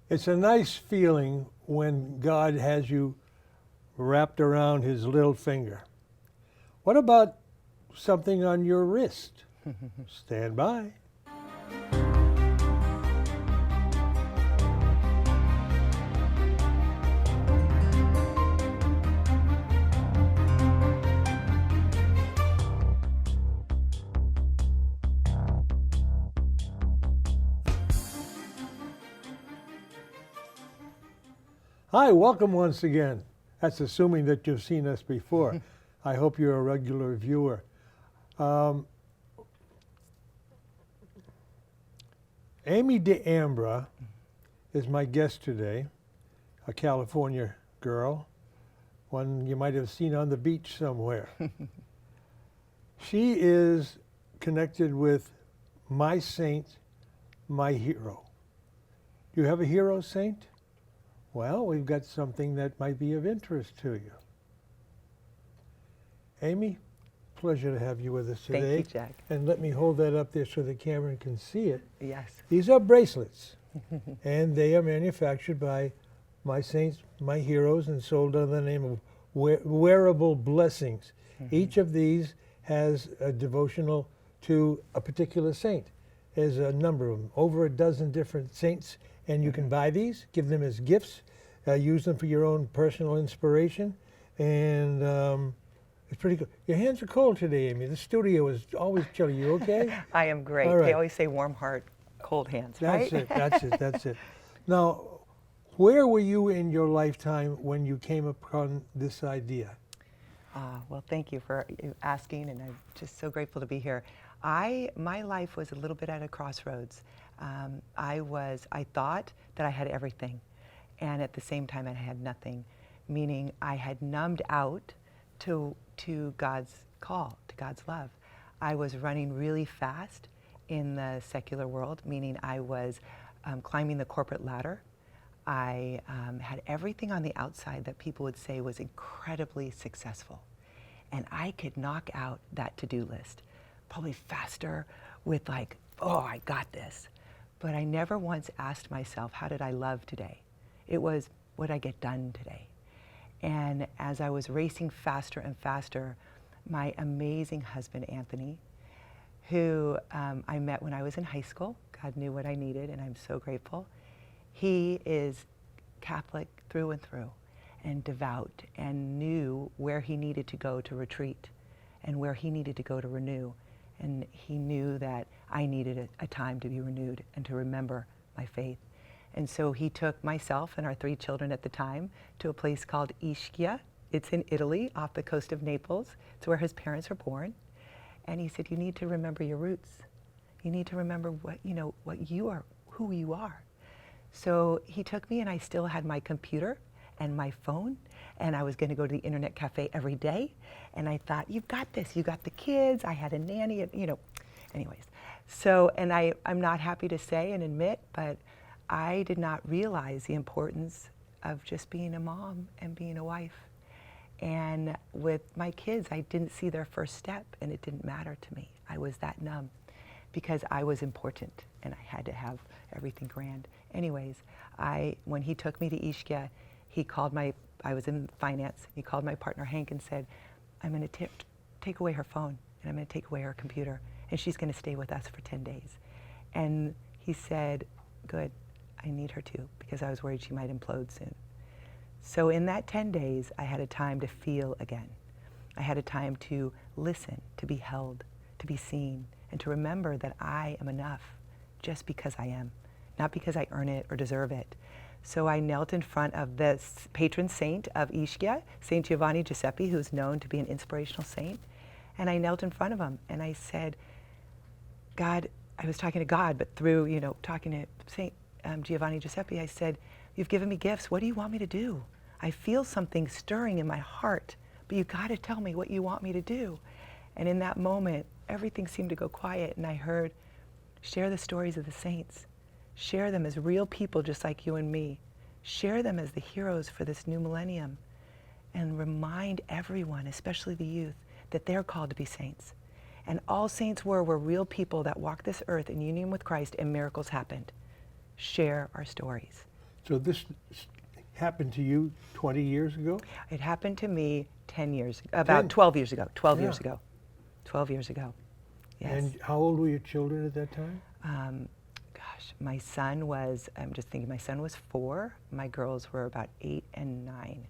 It's a nice feeling when God has you wrapped around his little finger. What about something on your wrist? Stand by. Hi, welcome once again. That's assuming that you've seen us before. I hope you're a regular viewer. Amy DeAmbra is my guest today, a California girl, one you might have seen on the beach somewhere. She is connected with my saint, my hero. Do you have a hero saint? Well, we've got something that might be of interest to you. Amy, pleasure to have you with us today. Thank you, Jack. And let me hold that up there so the camera can see it. Yes. These are bracelets, and they are manufactured by my saints, my heroes, and sold under the name of Wearable Blessings. Each of these has a devotional to a particular saint. There's a number of them, over a dozen different saints, and you can buy these, give them as gifts, use them for your own personal inspiration, and it's pretty good. Your hands are cold today, Amy. The studio is always chilly. You okay? I am great. All right. They always say warm heart, cold hands, That's right? it, that's it, that's it. Now, where were you in your lifetime when you came upon this idea? Well, thank you for asking, and I'm just so grateful to be here. My life was a little bit at a crossroads. I thought that I had everything, and at the same time I had nothing, meaning I had numbed out to God's call, to God's love. I was running really fast in the secular world, meaning I was climbing the corporate ladder. I had everything on the outside that people would say was incredibly successful. And I could knock out that to-do list, probably faster with like, oh, I got this. But I never once asked myself, how did I love today? It was, what did I get done today? And as I was racing faster and faster, my amazing husband, Anthony, who I met when I was in high school, God knew what I needed, and I'm so grateful. He is Catholic through and through, and devout, and knew where he needed to go to retreat, and where he needed to go to renew. And he knew that I needed a time to be renewed and to remember my faith. And so he took myself and our 3 children at the time to a place called Ischia. It's in Italy, off the coast of Naples. It's where his parents were born. And he said, you need to remember your roots. You need to remember what you are, who you are. So he took me, and I still had my computer and my phone, and I was going to go to the internet cafe every day. And I thought, you've got this. You got the kids. I had a nanny, anyways. So, and I'm not happy to say and admit, but I did not realize the importance of just being a mom and being a wife. And with my kids, I didn't see their first step, and it didn't matter to me. I was that numb because I was important, and I had to have everything grand. Anyways, when he took me to Ischia, he called I was in finance, he called my partner Hank and said, I'm going to take away her phone, and I'm going to take away her computer, and she's going to stay with us for 10 days. And he said, good, I need her too, because I was worried she might implode soon. So in that 10 days, I had a time to feel again. I had a time to listen, to be held, to be seen, and to remember that I am enough just because I am, not because I earn it or deserve it. So I knelt in front of the patron saint of Ischia, Saint Giovanni Giuseppe, who's known to be an inspirational saint. And I knelt in front of him, and I said, God, I was talking to God, but through, talking to Saint Giovanni Giuseppe, I said, you've given me gifts. What do you want me to do? I feel something stirring in my heart, but you got to tell me what you want me to do. And in that moment, everything seemed to go quiet, and I heard, share the stories of the saints. Share them as real people just like you and me. Share them as the heroes for this new millennium. And remind everyone, especially the youth, that they're called to be saints. And all saints were real people that walked this earth in union with Christ, and miracles happened. Share our stories. So this happened to you 20 years ago? It happened to me 10 years, about 12 years ago. 12 years Yeah. ago. 12 years ago. Yes. And how old were your children at that time? Gosh, my son was, I'm just thinking, my son was 4. My girls were about 8 and 9.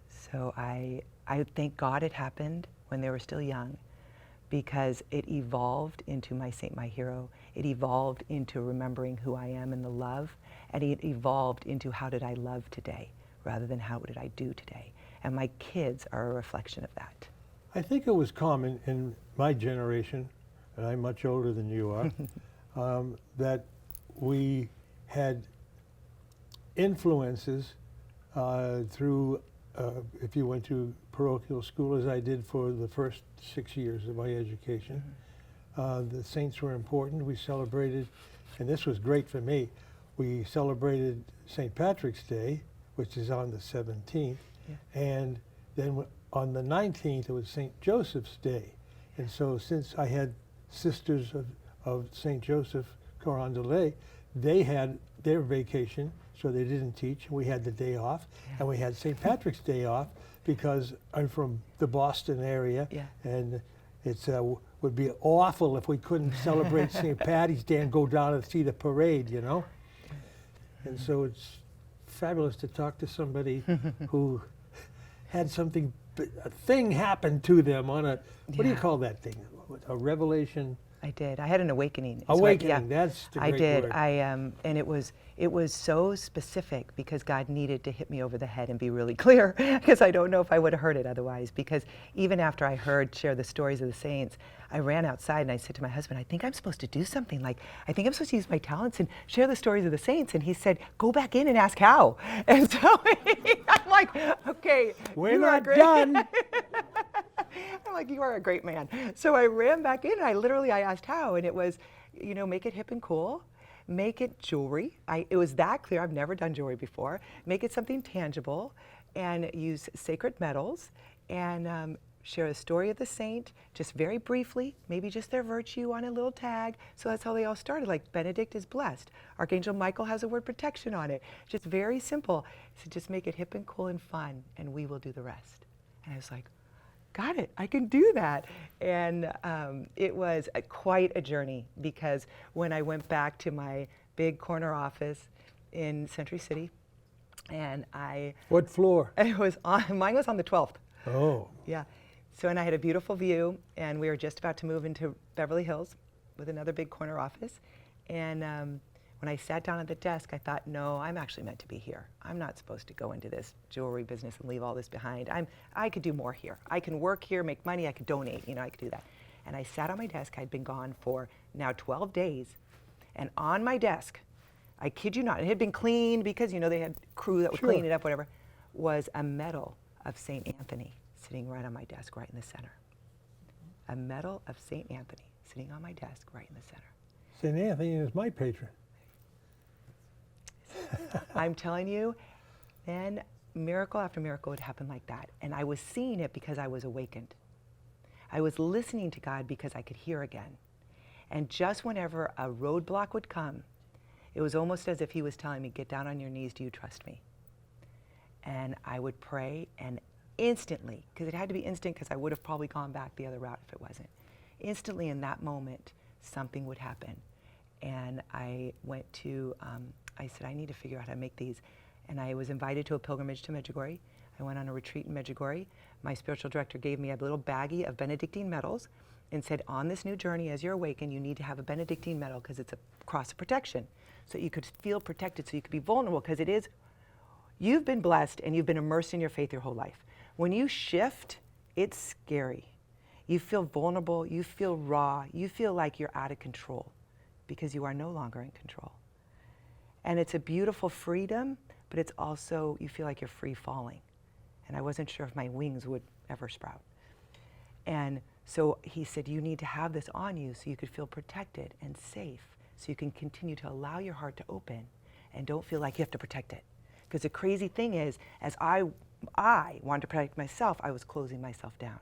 So I thank God it happened when they were still young, because it evolved into my saint, my hero. It evolved into remembering who I am and the love, and it evolved into how did I love today rather than how did I do today. And my kids are a reflection of that. I think it was common in my generation, and I'm much older than you are, that we had influences through, if you went to parochial school, as I did for the first 6 years of my education. The saints were important. We celebrated, and this was great for me, we celebrated St. Patrick's Day, which is on the 17th, and then on the 19th it was St. Joseph's Day. And so since I had sisters of St. Joseph Carondelet, they had their vacation, so they didn't teach. We had the day off, and we had St. Patrick's Day off because I'm from the Boston area, and it's would be awful if we couldn't celebrate St. Patty's Day and go down and see the parade, you know? And so it's fabulous to talk to somebody who had something, a thing happen to them on a, what do you call that thing? A revelation? I did. I had an awakening. Awakening, that's the great I did. word. And it was so specific because God needed to hit me over the head and be really clear, because I don't know if I would have heard it otherwise. Because even after I share the stories of the saints, I ran outside and I said to my husband, I think I'm supposed to do something. Like, I think I'm supposed to use my talents and share the stories of the saints. And he said, go back in and ask how. And so I'm like, okay. We're not done. I'm like, you are a great man. So I ran back in and I asked how, and it was, make it hip and cool, make it jewelry. It was that clear. I've never done jewelry before. Make it something tangible, and use sacred metals, and share a story of the saint, just very briefly, maybe just their virtue on a little tag. So that's how they all started. Like, Benedict is blessed. Archangel Michael has the word protection on it. Just very simple. So just make it hip and cool and fun, and we will do the rest. And I was like, got it, I can do that. And it was quite a journey, because when I went back to my big corner office in Century City, and What floor? mine was on the 12th. Oh. Yeah. So, and I had a beautiful view, and we were just about to move into Beverly Hills with another big corner office. And when I sat down at the desk, I thought, no, I'm actually meant to be here. I'm not supposed to go into this jewelry business and leave all this behind. I could do more here. I can work here, make money, I could donate, I could do that. And I sat on my desk. I'd been gone for now 12 days. And on my desk, I kid you not, it had been cleaned because, they had crew that would clean it up, whatever, was a medal of St. Anthony sitting right on my desk, right in the center. A medal of St. Anthony sitting on my desk, right in the center. St. Anthony is my patron. I'm telling you, then miracle after miracle would happen like that. And I was seeing it because I was awakened. I was listening to God because I could hear again. And just whenever a roadblock would come, it was almost as if he was telling me, get down on your knees, do you trust me? And I would pray, and instantly, because it had to be instant, because I would have probably gone back the other route if it wasn't. Instantly in that moment, something would happen. And I went to, I said, I need to figure out how to make these. And I was invited to a pilgrimage to Maggiore. I went on a retreat in Maggiore. My spiritual director gave me a little baggie of Benedictine medals and said, on this new journey, as you're awakened, you need to have a Benedictine medal because it's a cross of protection. So you could feel protected, so you could be vulnerable, because it is, you've been blessed and you've been immersed in your faith your whole life. When you shift, it's scary. You feel vulnerable, you feel raw, you feel like you're out of control, because you are no longer in control. And it's a beautiful freedom, but it's also, you feel like you're free falling. And I wasn't sure if my wings would ever sprout. And so he said, you need to have this on you so you could feel protected and safe, so you can continue to allow your heart to open and don't feel like you have to protect it. Because the crazy thing is, as I wanted to protect myself, I was closing myself down.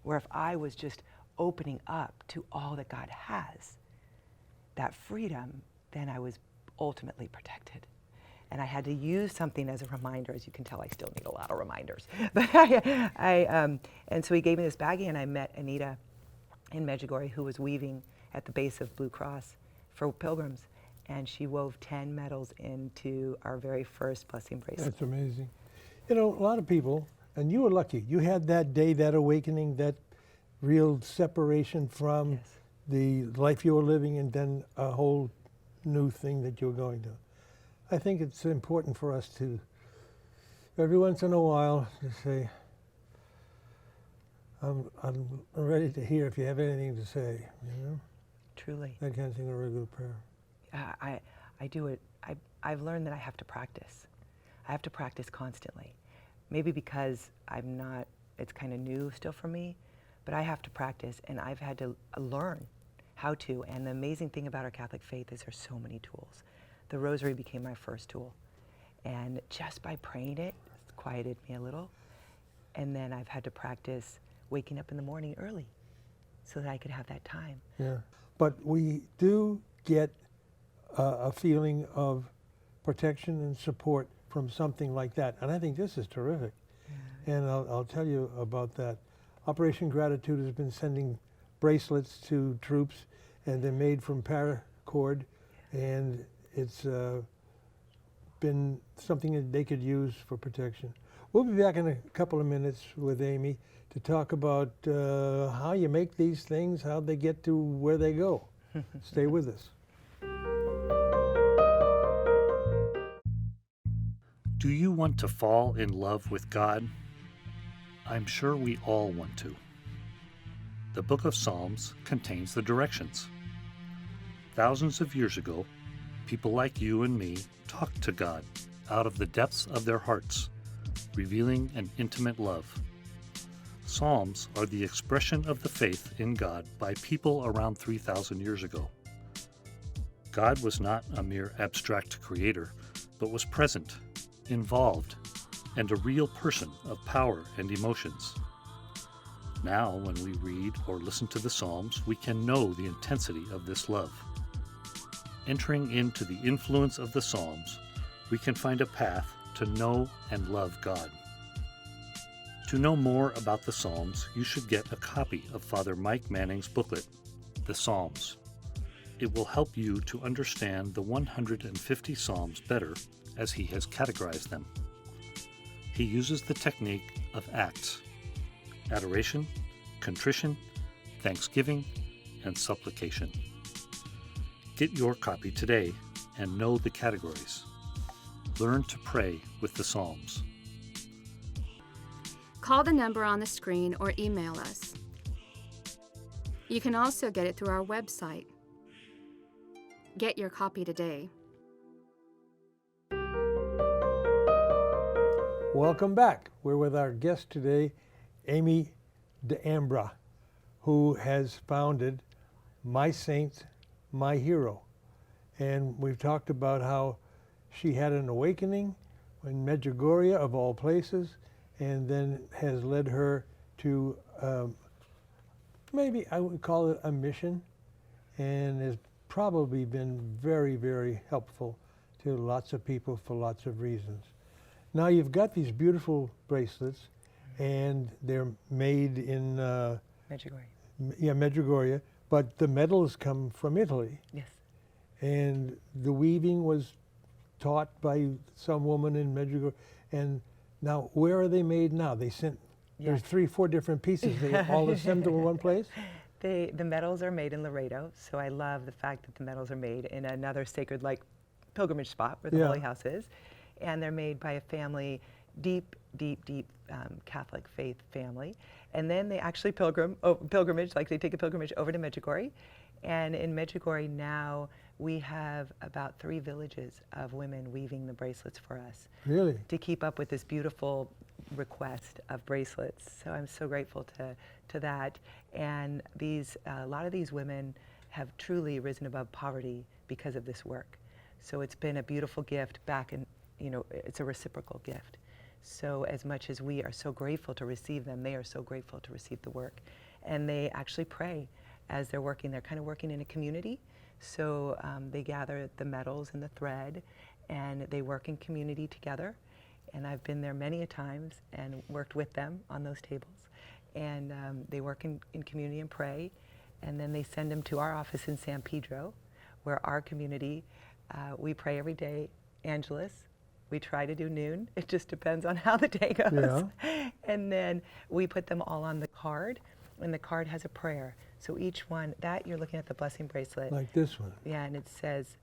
Where if I was just opening up to all that God has, that freedom, then I was ultimately protected. and I had to use something as a reminder. As you can tell, I still need a lot of reminders. But and so he gave me this baggie, and I met Anita in Maggiore, who was weaving at the base of Blue Cross for pilgrims, and she wove 10 metals into our very first Blessing Bracelet. That's amazing. You know, a lot of people, and you were lucky. You had that day, that awakening, that real separation from Yes. the life you were living, and then a whole new thing that you're going to. I think it's important for us to, every once in a while, to say, I'm ready to hear if you have anything to say, you know? Truly. That kind of thing, a regular prayer. I do it. I've learned that I have to practice. I have to practice constantly. Maybe because I'm not, it's kind of new still for me, but I have to practice, and I've had to learn how to. And the amazing thing about our Catholic faith is there's so many tools. The rosary became my first tool. And just by praying it, it's quieted me a little. And then I've had to practice waking up in the morning early so that I could have that time. Yeah. But we do get a feeling of protection and support from something like that. And I think this is terrific. Yeah. And I'll tell you about that. Operation Gratitude has been sending bracelets to troops, and they're made from paracord, and it's been something that they could use for protection. We'll be back in a couple of minutes with Amy to talk about how you make these things, how they get to where they go. Stay with us. Do you want to fall in love with God? I'm sure we all want to. The book of Psalms contains the directions. Thousands of years ago, people like you and me talked to God out of the depths of their hearts, revealing an intimate love. Psalms are the expression of the faith in God by people around 3,000 years ago. God was not a mere abstract creator, but was present, involved, and a real person of power and emotions. Now, when we read or listen to the Psalms, we can know the intensity of this love. Entering into the influence of the Psalms, we can find a path to know and love God. To know more about the Psalms, you should get a copy of Father Mike Manning's booklet, The Psalms. It will help you to understand the 150 Psalms better as he has categorized them. He uses the technique of acts: adoration, contrition, thanksgiving, and supplication. Get your copy today and know the categories. Learn to pray with the Psalms. Call the number on the screen or email us. You can also get it through our website. Get your copy today. Welcome back. We're with our guest today, Amy D'Ambra, who has founded My Saint, My Hero. And we've talked about how she had an awakening in Medjugorje, of all places, and then has led her to maybe I would call it a mission, and has probably been very, very helpful to lots of people for lots of reasons. Now you've got these beautiful bracelets, and they're made in Maggiore. Medjugorje, but the metals come from Italy. Yes. And the weaving was taught by some woman in Medjugorje. And now, where are they made now? They sent, there's 3, 4 different pieces. They all assembled in one place? The medals are made in Laredo, so I love the fact that the medals are made in another sacred, like, pilgrimage spot where the Holy House is. And they're made by a family, deep Catholic faith family. And then they actually pilgrimage, like they take a pilgrimage over to Maggiore. And in Maggiore now, we have about 3 villages of women weaving the bracelets for us. Really? To keep up with this beautiful request of bracelets. So I'm so grateful to that. And a lot of these women have truly risen above poverty because of this work. So it's been a beautiful gift back in, it's a reciprocal gift. So as much as we are so grateful to receive them, they are so grateful to receive the work. And they actually pray as they're working. They're kind of working in a community. So they gather the metals and the thread, and they work in community together. And I've been there many a times and worked with them on those tables. And they work in community and pray. And then they send them to our office in San Pedro, where our community, we pray every day, Angelus. We try to do noon. It just depends on how the day goes. Yeah. And then we put them all on the card, and the card has a prayer. So each one, that you're looking at the blessing bracelet. Like this one. Yeah, and it says,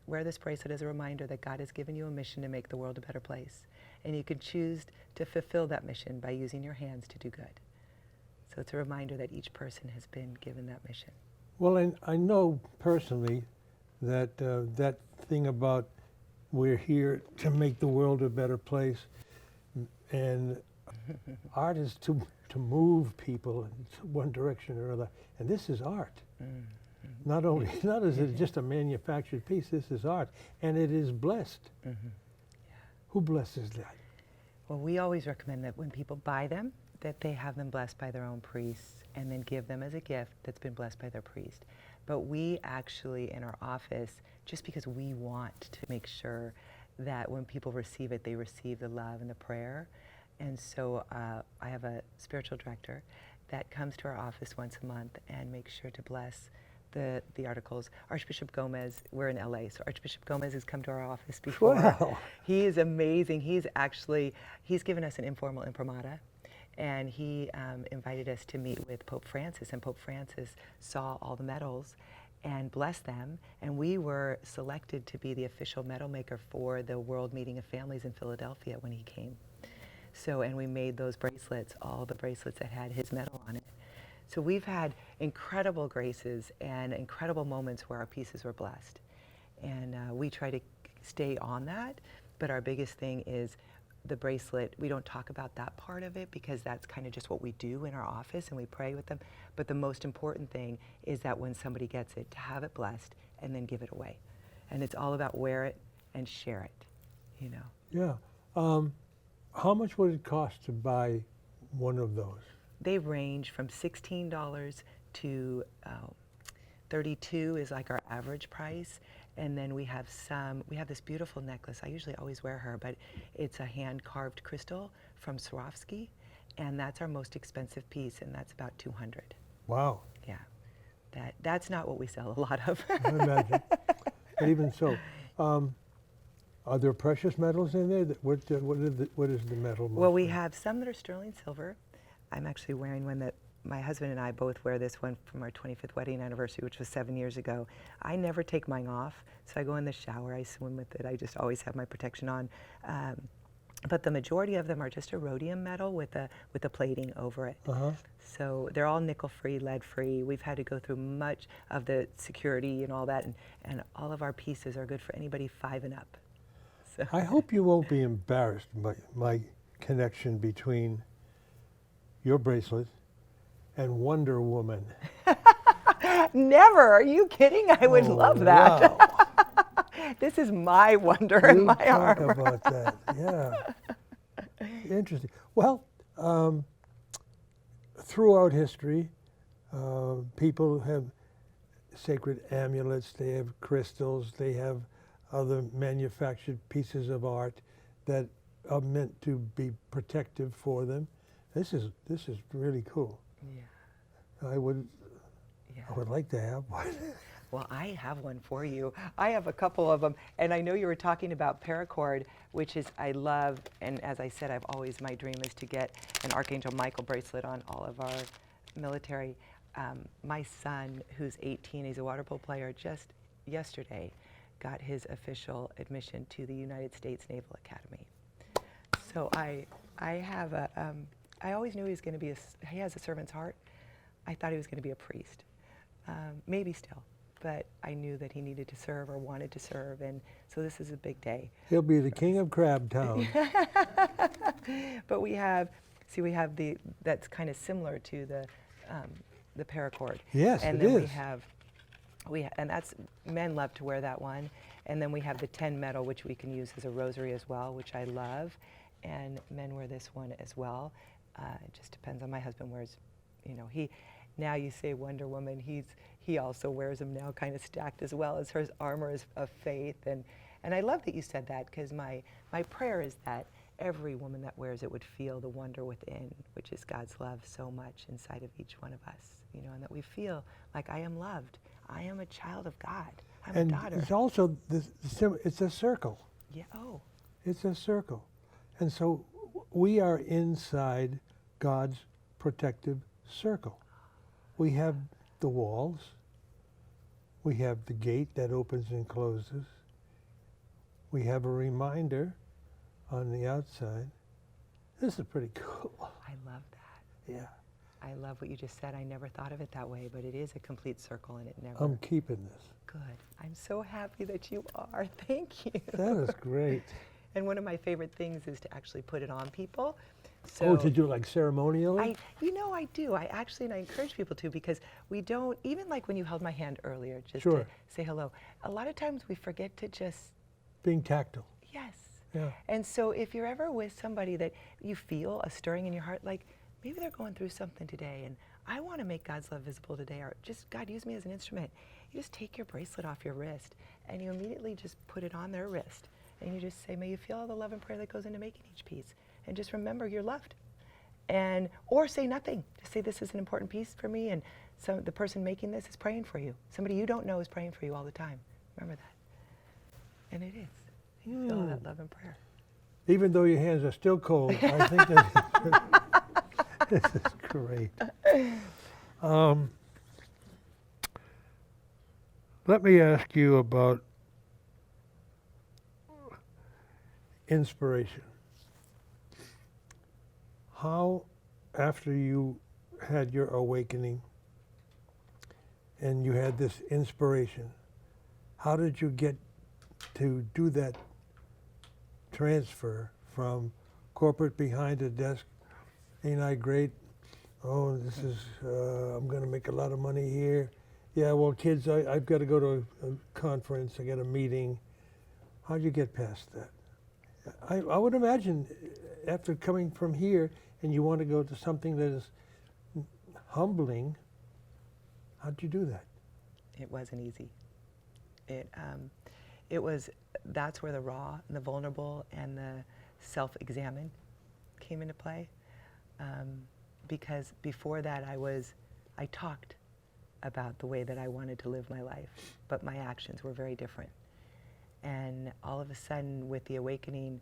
wear this bracelet as a reminder that God has given you a mission to make the world a better place. And you can choose to fulfill that mission by using your hands to do good. So it's a reminder that each person has been given that mission. Well, I know personally that that thing about we're here to make the world a better place, and art is to move people in one direction or another, and this is art. Not is it just a manufactured piece, this is art, and it is blessed. Who blesses that? Well, we always recommend that when people buy them, that they have them blessed by their own priests and then give them as a gift that's been blessed by their priest. But we actually, in our office, just because we want to make sure that when people receive it, they receive the love and the prayer. And so I have a spiritual director that comes to our office once a month and makes sure to bless the articles. Archbishop Gomez, we're in LA, so Archbishop Gomez has come to our office before. Wow. He is amazing. He's given us an informal imprimatur, and he invited us to meet with Pope Francis, and Pope Francis saw all the medals and blessed them, and we were selected to be the official medal maker for the World Meeting of Families in Philadelphia when he came. So, and we made those bracelets, all the bracelets that had his medal on it. So we've had incredible graces and incredible moments where our pieces were blessed. And we try to stay on that, but our biggest thing is the bracelet. We don't talk about that part of it because that's kind of just what we do in our office and we pray with them. But the most important thing is that when somebody gets it, to have it blessed and then give it away. And it's all about wear it and share it, you know. Yeah. How much would it cost to buy one of those? They range from $16 to $32 is like our average price. And then we have this beautiful necklace. I usually always wear her, but it's a hand-carved crystal from Swarovski, and that's our most expensive piece, and that's about $200. Wow. Yeah, that's not what we sell a lot of. I imagine. But even so, are there precious metals in there? What is the metal? Well, we have some that are sterling silver. I'm actually wearing one that my husband and I both wear, this one from our 25th wedding anniversary, which was 7 years ago. I never take mine off, so I go in the shower, I swim with it, I just always have my protection on. But the majority of them are just a rhodium metal with a plating over it. So they're all nickel-free, lead-free. We've had to go through much of the security and all that, and all of our pieces are good for anybody 5 and up. So. I hope you won't be embarrassed by my connection between your bracelet and Wonder Woman. Never. Are you kidding? I would love that. Wow. This is my wonder and my talk armor. about that. Yeah. Interesting. Well, throughout history, people have sacred amulets, they have crystals, they have other manufactured pieces of art that are meant to be protective for them. This is really cool. Yeah. I would like to have one. Well, I have one for you. I have a couple of them, and I know you were talking about paracord, which is I love, and as I said, my dream is to get an Archangel Michael bracelet on all of our military. My son, who's 18, he's a water polo player, just yesterday got his official admission to the United States Naval Academy. So I have I always knew he was going to be he has a servant's heart. I thought he was going to be a priest, maybe still, but I knew that he needed to serve or wanted to serve, and so this is a big day. He'll be the king of Crab Town. But we have that's kind of similar to the paracord. Yes, and it then is. and that's, men love to wear that one, and then we have the 10 metal, which we can use as a rosary as well, which I love, and men wear this one as well. It just depends on my husband wears, now you say Wonder Woman, he also wears them now kind of stacked as well as her armor of faith, and And I love that you said that, because my prayer is that every woman that wears it would feel the wonder within, which is God's love so much inside of each one of us, you know, and that we feel like I am loved. I am a child of God. I'm And a daughter. it's also, it's a circle. Yeah. Oh. It's a circle. And so we are inside God's protective circle. We have the walls. We have the gate that opens and closes. We have a reminder on the outside. This is pretty cool. I love that. Yeah. I love what you just said. I never thought of it that way, but it is a complete circle, and it never. I'm keeping this. Good. I'm so happy that you are. Thank you. That is great. And one of my favorite things is to actually put it on people. Oh, to do like ceremonially? I do. I actually, and I encourage people to, because we don't, even like when you held my hand earlier, just Sure. to say hello, a lot of times we forget to just, Being tactile. yes. Yeah. And so if you're ever with somebody that you feel a stirring in your heart, like maybe they're going through something today, and I want to make God's love visible today, or just, God, use me as an instrument. You just take your bracelet off your wrist, and you immediately just put it on their wrist. And you just say, may you feel all the love and prayer that goes into making each piece. And just remember you're loved. And, or say nothing. Just say, this is an important piece for me, and so the person making this is praying for you. Somebody you don't know is praying for you all the time. Remember that. And it is. You feel all that love and prayer. Even though your hands are still cold, I think that this is great. Let me ask you about inspiration. How, after you had your awakening and you had this inspiration, how did you get to do that transfer from corporate behind a desk, ain't I great? Oh, this is, I'm going to make a lot of money here. Yeah, well, kids, I've got to go to a conference, I got a meeting. How'd you get past that? I would imagine after coming from here and you want to go to something that is humbling, how'd you do that? It wasn't easy. It was, that's where the raw and the vulnerable and the self-examine came into play. Because before that I talked about the way that I wanted to live my life, but my actions were very different. And all of a sudden with the awakening,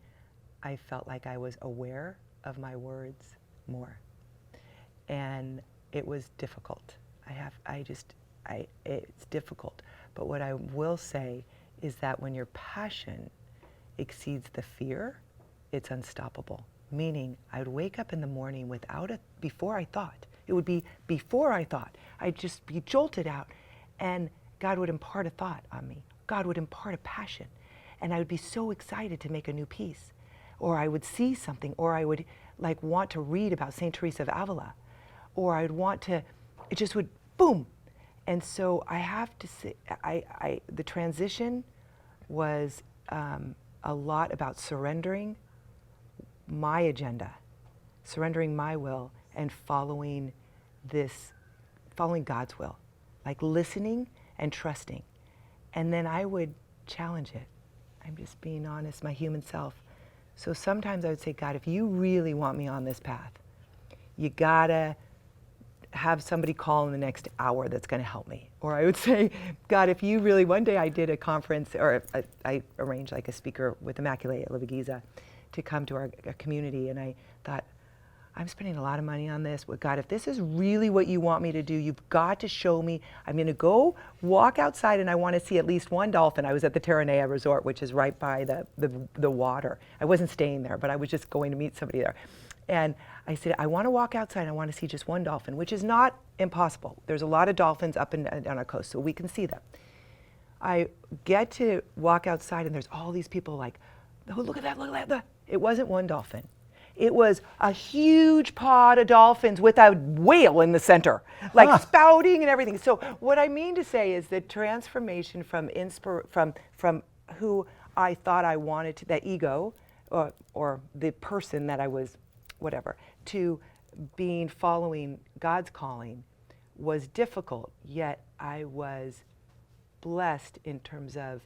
I felt like I was aware of my words more. And it was difficult. It's difficult. But what I will say is that when your passion exceeds the fear, it's unstoppable. Meaning, I would wake up in the morning before I thought. It would be before I thought. I'd just be jolted out, and God would impart a thought on me. God would impart a passion, and I would be so excited to make a new piece. Or I would see something, or I would want to read about St. Teresa of Avila, or I would want to, it just would, boom. And so I have to say, the transition was a lot about surrendering my agenda, surrendering my will, and following God's will, like listening and trusting. And then I would challenge it. I'm just being honest, my human self. So sometimes I would say, God, if you really want me on this path, you gotta have somebody call in the next hour that's gonna help me. Or I would say, God, if you really, one day I did a conference, or I arranged like a speaker with Maggiore at Giza to come to our community, and I thought, I'm spending a lot of money on this. Well, God, if this is really what you want me to do, you've got to show me. I'm going to go walk outside, and I want to see at least one dolphin. I was at the Terranea Resort, which is right by the water. I wasn't staying there, but I was just going to meet somebody there. And I said, I want to walk outside. I want to see just one dolphin, which is not impossible. There's a lot of dolphins up and down our coast, so we can see them. I get to walk outside, and there's all these people like, oh, look at that, look at that. It wasn't one dolphin. It was a huge pod of dolphins with a whale in the center, like spouting and everything. So what I mean to say is the transformation from who I thought I wanted to, that ego, or the person that I was, whatever, to following God's calling was difficult, yet I was blessed in terms of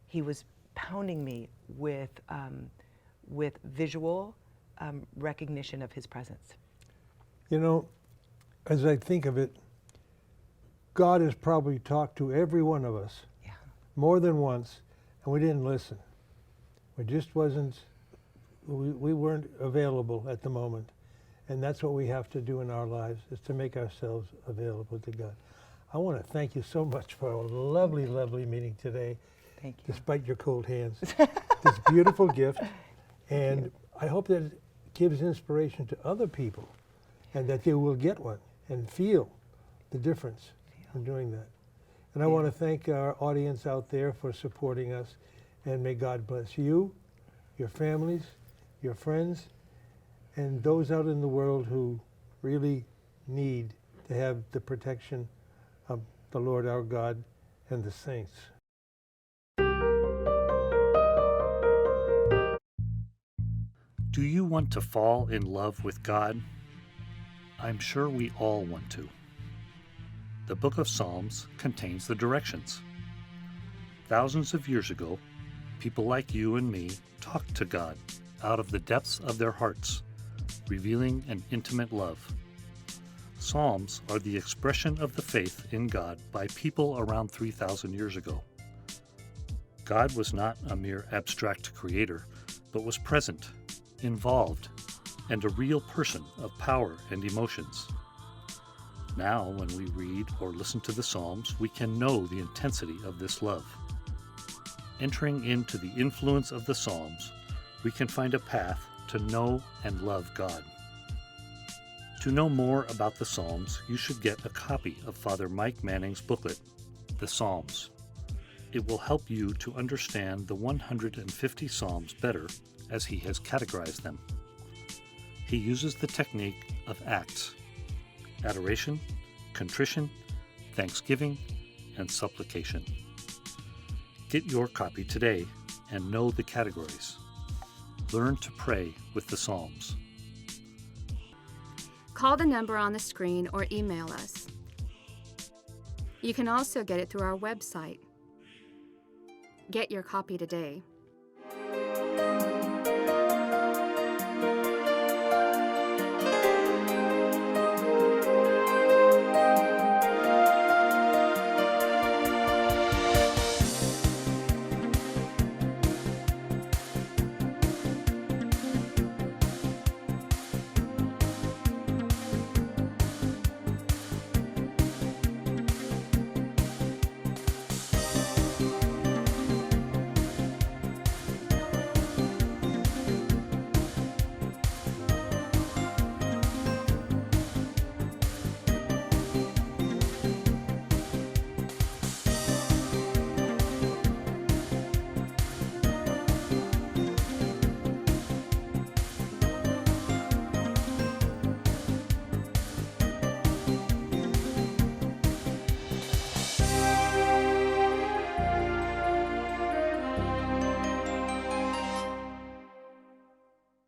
He was pounding me with visual recognition of His presence. You know, as I think of it, God has probably talked to every one of us Yeah. more than once, and we didn't listen. We just wasn't, we weren't available at the moment. And that's what we have to do in our lives, is to make ourselves available to God. I want to thank you so much for a lovely, lovely meeting today, Thank you. despite your cold hands. This beautiful gift. And I hope that it gives inspiration to other people, and that they will get one and feel the difference in doing that. And I want to thank our audience out there for supporting us, and may God bless you, your families, your friends, and those out in the world who really need to have the protection of the Lord our God and the saints. Do you want to fall in love with God? I'm sure we all want to. The book of Psalms contains the directions. Thousands of years ago, people like you and me talked to God out of the depths of their hearts, revealing an intimate love. Psalms are the expression of the faith in God by people around 3,000 years ago. God was not a mere abstract creator, but was present, involved, and a real person of power and emotions. Now, when we read or listen to the Psalms, we can know the intensity of this love. Entering into the influence of the Psalms, we can find a path to know and love God. To know more about the Psalms, you should get a copy of Father Mike Manning's booklet, The Psalms. It will help you to understand the 150 Psalms better, as he has categorized them. He uses the technique of acts: adoration, contrition, thanksgiving, and supplication. Get your copy today and know the categories. Learn to pray with the Psalms. Call the number on the screen or email us. You can also get it through our website. Get your copy today.